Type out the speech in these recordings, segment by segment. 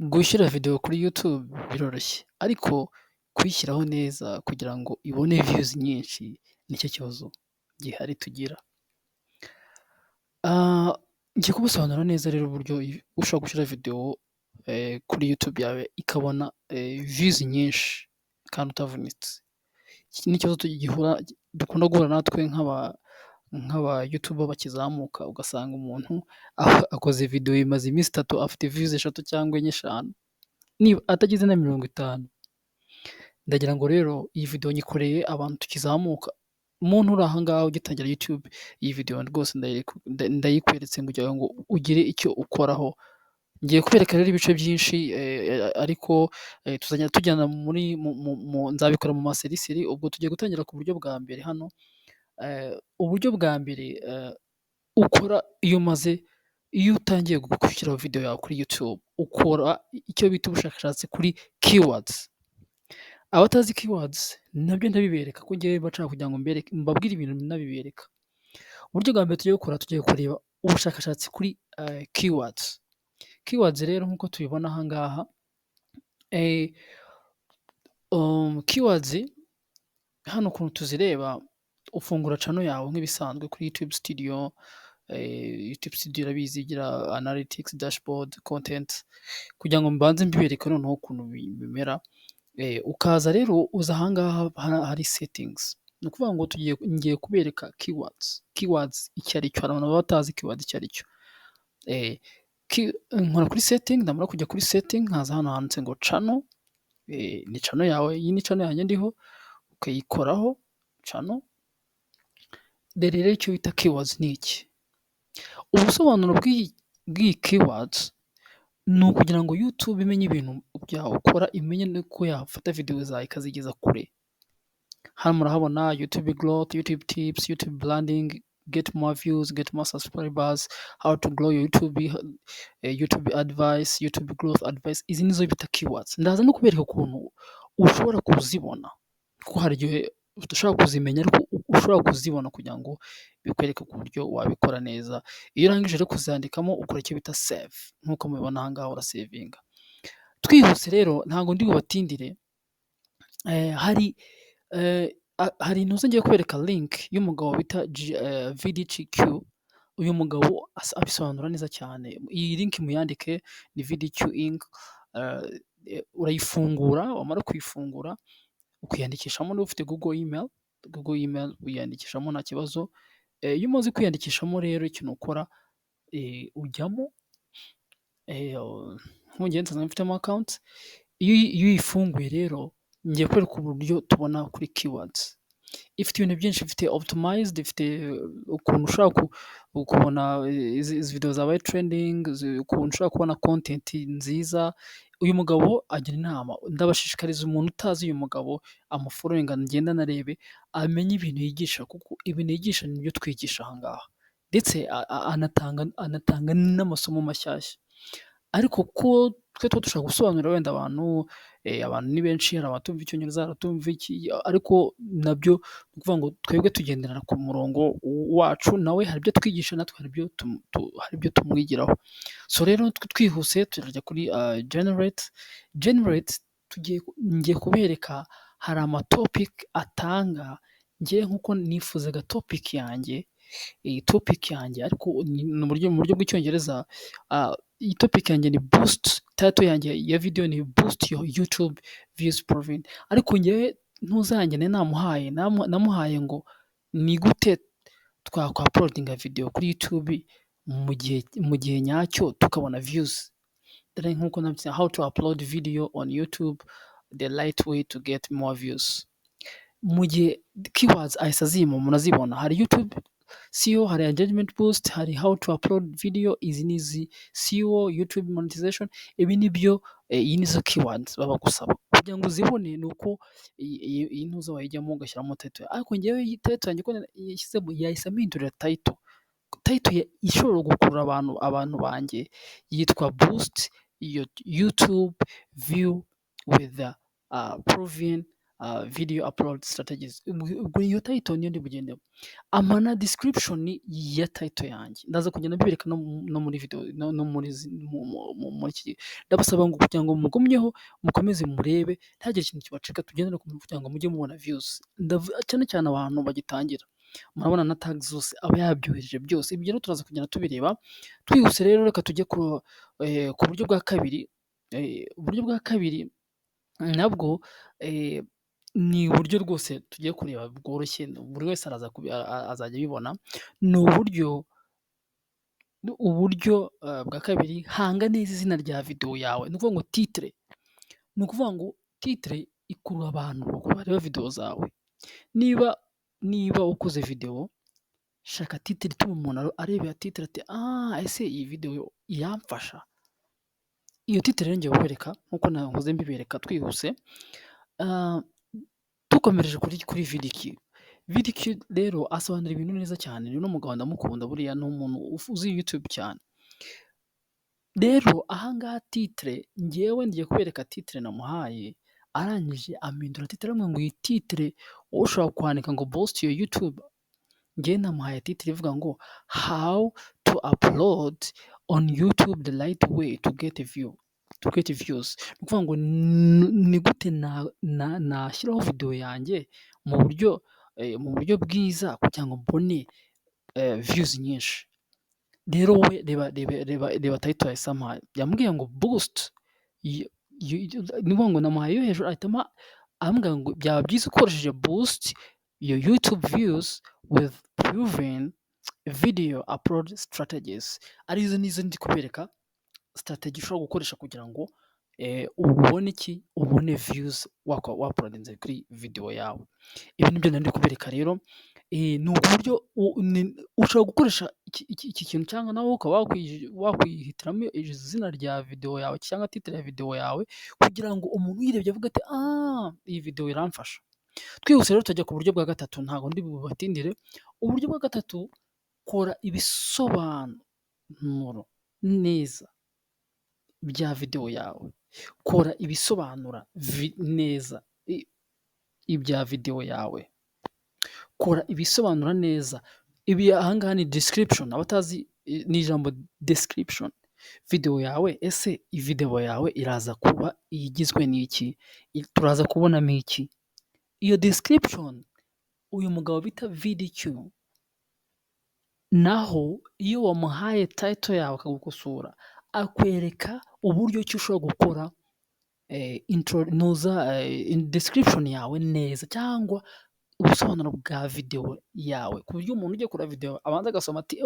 Gushyira video kuri YouTube biroroshye ariko kuyishyiraho neza kugira ngo ibone views nyinshi nicyo kibazo gihari tugira. Ngiye kugusobanurira neza rero uburyo ushobora gushyira video kuri YouTube yawe ikabona views nyinshi kandi utavunitse. Iki ni ikibazo dukunda guhura natwe nk'aba YouTuber bakizamuka, ugasanga umuntu akoze video imaze iminsi 3 afite views 3 cyangwa enye 5 atagize na 50. Ndagira ngo rero iyi video nyikoreye abantu tukizamuka. Umuntu uri aha ngaha ugitangira YouTube, iyi video rwose ndayikweretse kugira ngo ugire icyo ukoraho. Ngiye kubereka rero ibice byinshi ariko tuzajya tujyana nzabikora mu maseriseri. Ubwo tugiye gutangira ku buryo bwa mbere hano. Uburyo bwa mbere ukora iyo utangiye gushyira video yawe kuri YouTube, ukora icyo bita ubushakashatsi kuri keywords. Abatazi keywords nabyo ndabibereka ko ngewe bashaka kugira ngo mbabwire ibintu nabibereka. Uburyo bwa mbere tugiye kureba ubushakashatsi kuri keywords. Keywords rero nk'uko tubibona aha ngaha, keywords hano ukuntu tuzireba, ufungura channel yawe nk'ibisanzwe kuri YouTube Studio. YouTube Studio urabizi igira analytics, dashboard, content, kugira ngo mbanze mbibereke noneho ukuntu bimera. Ukaza rero uza aha ngaha hari settings. Ni ukuvuga ngo ngiye kubereka keywords. Keywords icyo ari cyo, hari abantu baba batazi keywords icyo ari cyo. Nkora kuri setting, ndamara kujya kuri setting nkaza hano handitse ngo channel. Ni channel yawe, iyi ni channel yanjye ndiho, ukayikoraho channel. Rero icyo bita keywords ni iki? Ubusobanuro bw'iyi keywords ni ukugira ngo YouTube imenye ibintu byawe ukora, imenye nuko yafata video zawe ikazigeza kure. Hano murahabona YouTube growth, YouTube tips, YouTube branding, get more views, get more subscribers, how to grow your YouTube advice, YouTube growth advice. Izi nizo bita keywords. Ndaza no kubereka ukuntu ushobora kuzibona, kuko hari igihe udashobora kuzimenya ariko ushobora kuzibona kugira ngo bikwereke ku buryo wabikora neza. Iyo urangije rero kuzandikamo ukora icyo bita save, nk'uko mubibona aha ngaha urasevinga. Twihuse rero ntabwo ndi bubatindire, hari intuze ngiye kubereka link y'umugabo bita VDQ. Uyu mugabo abisobanura neza cyane. Iyi link muyandike ni VDQ Inc. Urayifungura, wamara kuyifungura ukiyandikishamo. Niba ufite Google email uyandikishamo nta kibazo. Iyo umaze kwiyandikishamo rero ikintu ukora, ujyamo, nk'ugiye nsanzwe mfitemo account. Iyo uyifunguye rero ngiye kwereka uburyo tubona kuri keywords. Ifite ibintu byinshi, ifite optimized, ifite ukuntu ushobora kubona izi video zabaye trending, ukuntu ushobora kubona content nziza. Uyu mugabo agira inama, ndabashishikariza umuntu utazi uyu mugabo amufollowinga, ngenda narebe amenye ibintu yigisha, kuko ibintu yigisha nibyo twigisha aha ngaha, ndetse anatanga n'amasomo mashyashya. Ariko ko twe dushaka gusobanurira wenda abantu ni benshi, hari abatumva icyongereza, abatumva iki, ariko nabyo ni ukuvuga ngo twebwe tugenderana ku murongo wacu, nawe hari ibyo twigisha, natwe hari ibyo tumwigiraho. So rero twihuse turajya kuri generate. Ngiye kubereka hari amatopic atanga. Ngiye nkuko nifuzaga topic yanjye, ariko mu buryo bw'icyongereza. Iyi topic yanjye ni boost, title yanjye ya video ni boost your YouTube views profile. Ariko ngewe ntuzanjye namuhaye ngo ni gute uploadinga video kuri YouTube mu gihe nyacyo tukabona views. Dore nkuko nabyise, how to upload video on YouTube the right way to get more views. Mu gihe keywords ahise azima, munazibona, hari YouTube SEO, hari engagement boost, hari how to upload video. Izi nizi SEO, YouTube monetization. Ibi nibyo, iyi nizo keywords baba gusaba kugira ngo uzibone. Nuko iyi ntuza wayijyamo ugashyiramo title. Ariko ngewe title yanjye ko yashyizemo, yahise amindurira title ishobora gukurura abantu banjye, yitwa boost your YouTube view with the proven video upload strategies. Ubwo iyo title niyo ndi bugendeho. Ampa na description ya title yanjye. Ndaza kugenda mbibereka no muri video no muri iki. Ndabasaba ngo kugira ngo mugumyeho mukomeze murebe ntihagire ikintu kibacika, tugendere ku muntu kugira ngo mujye mubona views. Cyane cyane abantu bagitangira. Murabona na tags zose aba yabyohereje byose. Ibyo rero turaza kugenda tubireba. Twihuse rero reka tujye ku buryo bwa kabiri. Uburyo bwa kabiri nabwo ni uburyo rwose tugiye kureba bworoshye, buri wese azajya abibona. Ni uburyo bwa kabiri, hanga neza izina rya video yawe. Ni ukuvuga ngo titre. Ni ukuvuga ngo titre ikurura abantu bareba video zawe. Niba ukoze video, shaka titre ituma umuntu areba titre ati ese iyi video yamfasha. Iyo titre rero ngiye kubereka nkuko nahoze mbibereka twihuse. Dukomereje kuri VDQ. VDQ rero asobanura ibintu neza cyane. Rero umugabo ndamukunda, buriya ni umuntu uzi YouTube cyane. Rero ahangaha titre ngewe ngiye kubereka titre namuhaye, arangije amindura titre aramubwira ngo iyi titre wowe ushobora kwandika ngo boost your YouTube. Ngewe namuhaye titre ivuga ngo how to upload on YouTube the right way to get views. Ni ukuvuga ngo ni gute nashyiraho video yanjye mu buryo bwiza kugira ngo mbone views nyinshi. Rero wowe reba title yahise ampaye. Yambwiye ngo boost, ni ukuvuga ngo namuhaye yo hejuru ahita ambwira ngo byaba byiza ukoresheje boost your YouTube views with proven video upload strategies. Arizo nizo ndi kubereka strategy ushobora gukoresha kugira ngo ubone views waploadinze kuri video yawe. Ibi nibyo ndi kubereka rero. Ni uburyo ushobora gukoresha iki kintu, cyangwa nawe ukaba wakwihitiramo izina rya video yawe cyangwa titre ya video yawe kugira ngo umuntu uyirebye avuge ati iyi video iramfasha. Twihuse rero tujya ku buryo bwa gatatu, ntabwo ndi bubatindire. Uburyo bwa gatatu, kora ibisobanuro neza bya video yawe. Kora ibisobanura neza ibya video yawe. Kora ibisobanura neza. Ibi ahangaha ni description. Abatazi ni ijambo description. Video yawe, ese video yawe iraza kuba igizwe n'iki? Turaza kubonamo iki? Iyo description uyu mugabo bita VDQ, naho iyo wamuhaye title yawe akagukosora, akwereka uburyo ki ushobora gukora description yawe neza, cyangwa ubusobanuro bwa video yawe, ku buryo umuntu ugiye kureba video abanza agasoma ati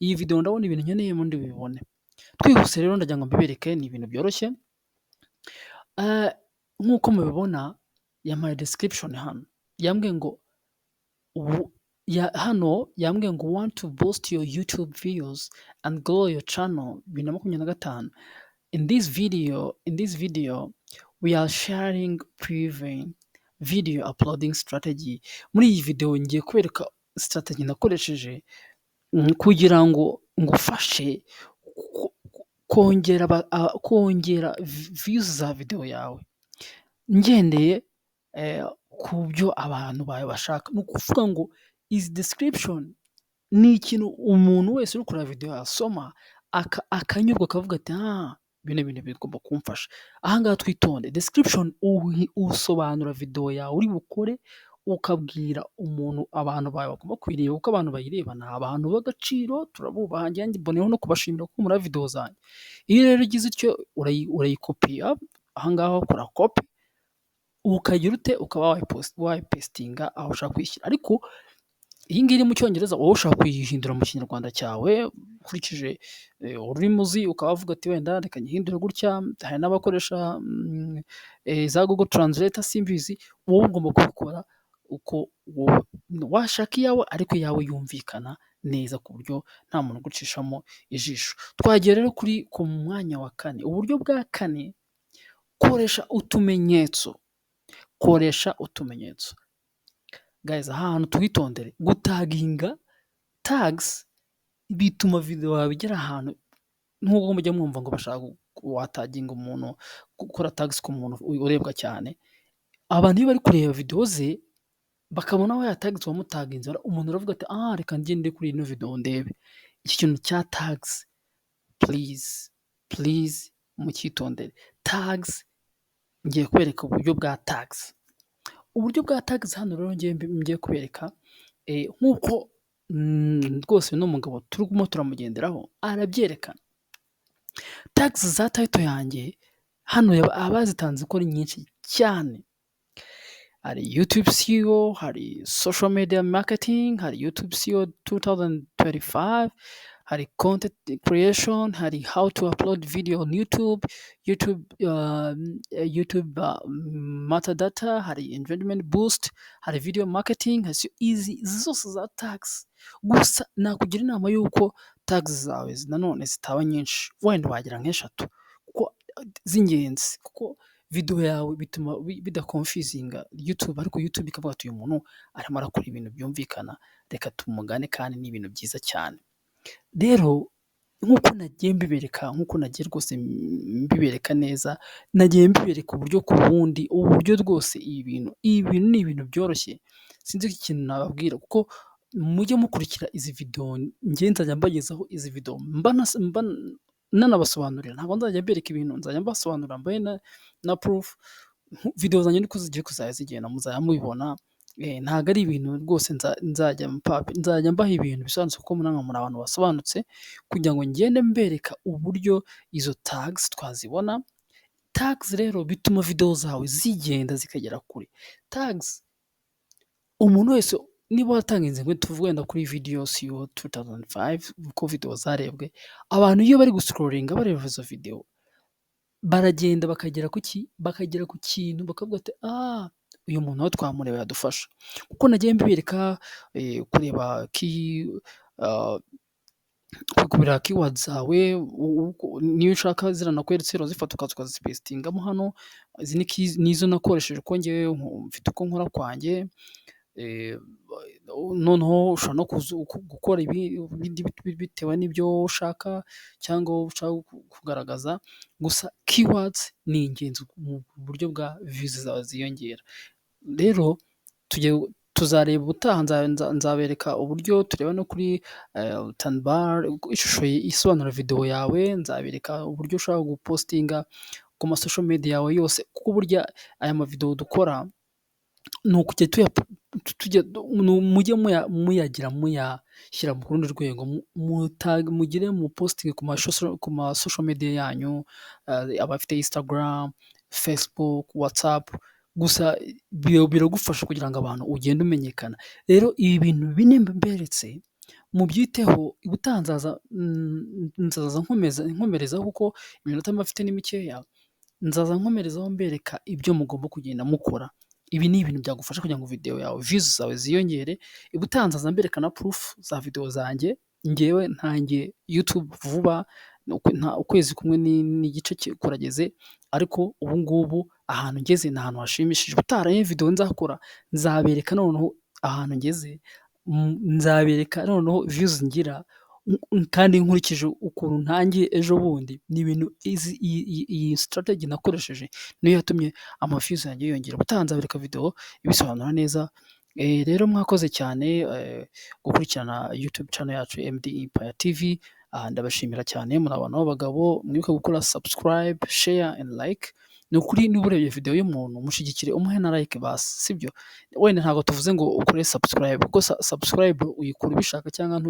iyi video ndabona ibintu nkeneyemo ndi bibone. Twihuse rero ndagira ngo mbibereke, ni ibintu byoroshye. Nk'uko mubibona yampaye description hano. Yambwiye ngo yambwiye ngo want to boost your YouTube views and grow your channel 2025. In this video we are sharing proven video uploading strategy. Muri iyi video ngiye kwereka strategy nakoresheje kugira ngo ngufashe kongera views za video yawe ngendeye ku byo abantu bawe bashaka. Ni ukuvuga ngo izi description ni ikintu umuntu wese uri kureba video yasoma akanyurwa akavuga ati bino bintu bigomba kumfasha. Ahangaha twitonde, description usobanura video yawe uri bukore, ukabwira umuntu abantu bawe bagomba kuyireba, kuko abantu bayireba ni abantu b'agaciro, turabubaha. Njye mboneyeho no kubashimira ko muri video zanjye. Iyo rero ugize icyo urayikopiya, ahangaha ukora copy, ukagira ute ukaba wayipestinga aho ushaka kwishyira. Ariko iyi ngiyi iri mu Cyongereza, wowe ushaka kuyihindura mu Kinyarwanda cyawe ukurikije ururimi uzi, ukaba wavuga ati wenda reka nyihindure gutya. Hari n'abakoresha za Google Translate simbizi. Wowe ugomba kubikora uko washaka iyawe, ariko iyawe yumvikana neza ku buryo nta muntu ugucishamo ijisho. Twagiye rero ku mwanya wa kane. Uburyo bwa kane, koresha utumenyetso. Guys, aha hantu twitondere. Gutaginga tags bituma video yawe igera ahantu, nk'uko mujya mwumva ngo bashaka wataginga umuntu, gukora tags ku muntu urebwa cyane. abantu iyo bari kureba video ze bakabona aho yatagetse uwamutaginze, umuntu aravuga ati reka ngende kuri ino video ndebe. Iki kintu cya tags please please mucyitondere. Tags ngiye kubereka uburyo bwa tags. Uburyo bwa tags hano rero ngiye kubereka nk'uko rwose uno mugabo turimo turamugenderaho arabyerekana. Tags za title yanjye hano abazitanze ko ari nyinshi cyane. Hari YouTube SEO, hari social media marketing, hari YouTube SEO 2025, hari content creation, hari how to upload video on YouTube, YouTube metadata, hari engagement boost, hari video marketing, hari izi zose za tags. Gusa nakugira inama y'uko tags zawe nanone zitaba nyinshi, wenda wagira nk'eshatu kuko z'ingenzi, kuko video yawe bituma bidaconfusinga YouTube, ariko YouTube ikavuga ati uyu muntu arimo arakora ibintu byumvikana, reka tumugane kandi ni ibintu byiza cyane. Rero nk'uko nagiye mbibereka, nk'uko nagiye rwose mbibereka neza, nagiye mbibereka uburyo ku bundi, uburyo rwose ibi bintu ni ibintu byoroshye. Sinzi ikintu nababwira kuko mujye mukurikira izi video, njye nzajya mbagezaho izi video nanabasobanurira, ntabwo nzajya mbereka ibintu, nzajya mbasobanurira mbahe na proof. Video zanjye niko zigiye kuzajya zigenda, muzajya mubibona. Ntabwo ari ibintu rwose nzajya mbaha ibintu bisobanutse kuko namwe muri abantu basobanutse, kugira ngo ngende mbereka uburyo izo tags twazibona. Tags rero bituma video zawe zigenda zikagera kure. Tags umuntu wese niba watangize ngo tuvuge wenda kuri video SEO 2005 uko video zarebwe, abantu iyo bari guscrollinga bareba izo video baragenda bakagera ku kintu bakavuga ati uyu muntu aho twamureba yadufasha. Kuko nagiye mbibereka kureba kubera keywords zawe, niyo ushaka ziranakweretse urazifata ukazipestingamo hano. Izi nizo nakoresheje uko ngewe mfite uko nkora kwanjye. Noneho ushobora no gukora ibindi bitewe n'ibyo ushaka cyangwa ushaka kugaragaza. Gusa keywords ni ingenzi mu buryo bwa views zawe ziyongera. Rero tuzareba ubutaha, nzabereka uburyo tureba no kuri Tanbar, ishusho isobanura video yawe. Nzabereka uburyo ushaka gupostinga ku ma social media yawe yose, kuko burya aya mavideo dukora ni ukujya mujye muyagira muyashyira mu rundi rwego, mugire mu posting ku ma social media yanyu, abafite Instagram, Facebook, WhatsApp. Gusa biragufasha kugira ngo abantu ugende umenyekana. Rero ibi bintu bine mberetse mubyiteho, ubutaha nzaza nkomerezaho kuko iminota mfite ni mikeya. Nzaza nkomerezaho mbereka ibyo mugomba kugenda mukora. Ibi ni ibintu byagufasha kugira ngo video yawe views zawe ziyongere. Ubutaha nzaza mbereka na proof za video zanjye. Ngewe ntangiye YouTube vuba, ukwezi kumwe n'igice kurageze, ariko ubu ngubu ahantu ngeze ni ahantu hashimishije. Ubutaha video nzakora nzabereka noneho ahantu ngeze, nzabereka noneho views ngira, kandi nkurikije ukuntu ntangiye ejo bundi. Ni ibintu iyi strategy nakoresheje niyo yatumye views yanjye yiyongera. Ubutaha nzabereka video ibisobanura neza. Rero mwakoze cyane gukurikirana YouTube channel yacu MD Empire TV. Ndabashimira cyane, muri abantu b'abagabo. Mwibuke gukora subscribe, share and like. Ni ukuri niba urebye video y'umuntu mushigikire, umuhe na like basi, sibyo? Wenda ntabwo tuvuze ngo ukore subscribe, kuko subscribe uyikora ubishaka cyangwa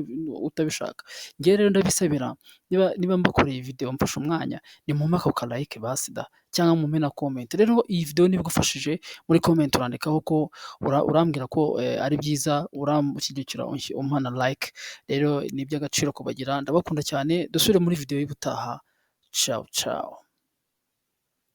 utabishaka. Ngewe rero ndabisabira, niba mbakoreye video mfashe umwanya, nimumpe ako like basi da, cyangwa mumpe na comment. Rero iyi video niba igufashije, muri comment urandikaho ko urambwira ko ari byiza, uramushyigikira umpa na like. Rero ni iby'agaciro kubagira. Ndabakunda cyane, dusubire muri video y'ubutaha. Ciao ciao.